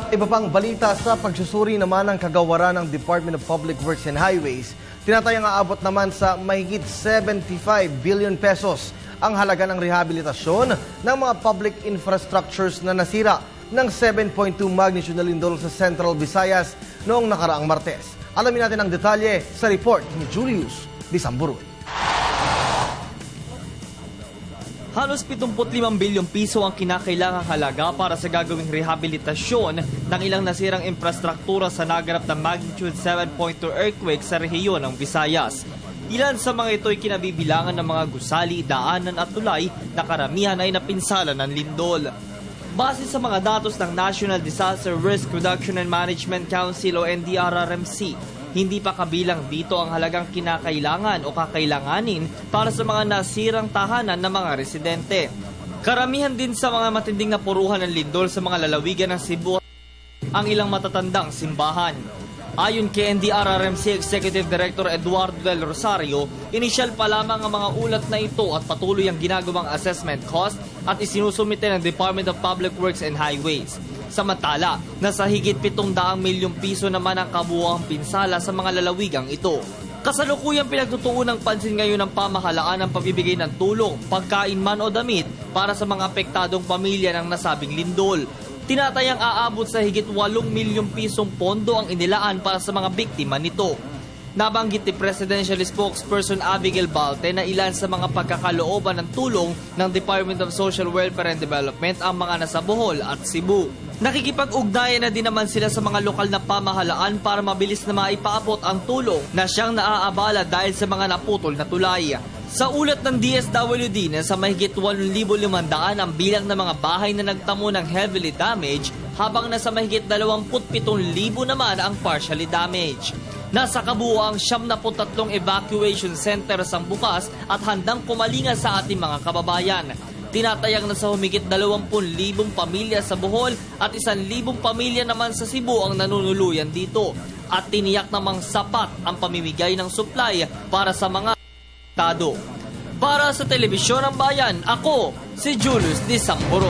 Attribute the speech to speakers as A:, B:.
A: Iba pang balita sa pagsusuri naman ng kagawaran ng Department of Public Works and Highways, tinatayang aabot naman sa mahigit 75 billion pesos ang halaga ng rehabilitasyon ng mga public infrastructures na nasira ng 7.2 magnitude na lindol sa Central Visayas noong nakaraang Martes. Alamin natin ang detalye sa report ni Julius Bisamburun.
B: Halos 75 bilyong piso ang kinakailangang halaga para sa gagawing rehabilitasyon ng ilang nasirang infrastruktura sa naganap na magnitude 7.2 earthquake sa rehiyon ng Visayas. Ilan sa mga ito ay kinabibilangan ng mga gusali, daanan at tulay na karamihan ay napinsala ng lindol. Base sa mga datos ng National Disaster Risk Reduction and Management Council o NDRRMC, hindi pa kabilang dito ang halagang kinakailangan o kakailanganin para sa mga nasirang tahanan ng mga residente. Karamihan din sa mga matinding napuruhan ng lindol sa mga lalawigan ng Cebu ang ilang matatandang simbahan. Ayon kay NDRRMC Executive Director Eduardo Del Rosario, inisyal pa lamang ang mga ulat na ito at patuloy ang ginagawang assessment cost at isinusumite ng Department of Public Works and Highways. Samantala, nasa higit 700 milyong piso naman ang kabuuang pinsala sa mga lalawigang ito. Kasalukuyang pinagtutuon ng pansin ngayon ng pamahalaan ang pabibigay ng tulong, pagkain man o damit para sa mga apektadong pamilya ng nasabing lindol. Tinatayang aabot sa higit 8 milyong pisong pondo ang inilaan para sa mga biktima nito. Nabanggit ni Presidential Spokesperson Abigail Balte na ilan sa mga pagkakalooban ng tulong ng Department of Social Welfare and Development ang mga nasa Bohol at Cebu. Nakikipag-ugnayan na din naman sila sa mga lokal na pamahalaan para mabilis na maipaabot ang tulong na siyang naaabala dahil sa mga naputol na tulay. Sa ulat ng DSWD na sa mahigit 8,500 ang bilang ng mga bahay na nagtamo ng heavily damaged habang nasa mahigit 27,000 naman ang partially damaged. Nasa kabuuang 73 evacuation centers ang bukas at handang kumalinga sa ating mga kababayan. Tinatayang nasa humigit 20,000 pamilya sa Bohol at 1,000 pamilya naman sa Cebu ang nanunuluyan dito. At tiniyak namang sapat ang pamimigay ng supply para sa mga apektado. Para sa Telebisyon ng Bayan, ako si Julius Bisamburun.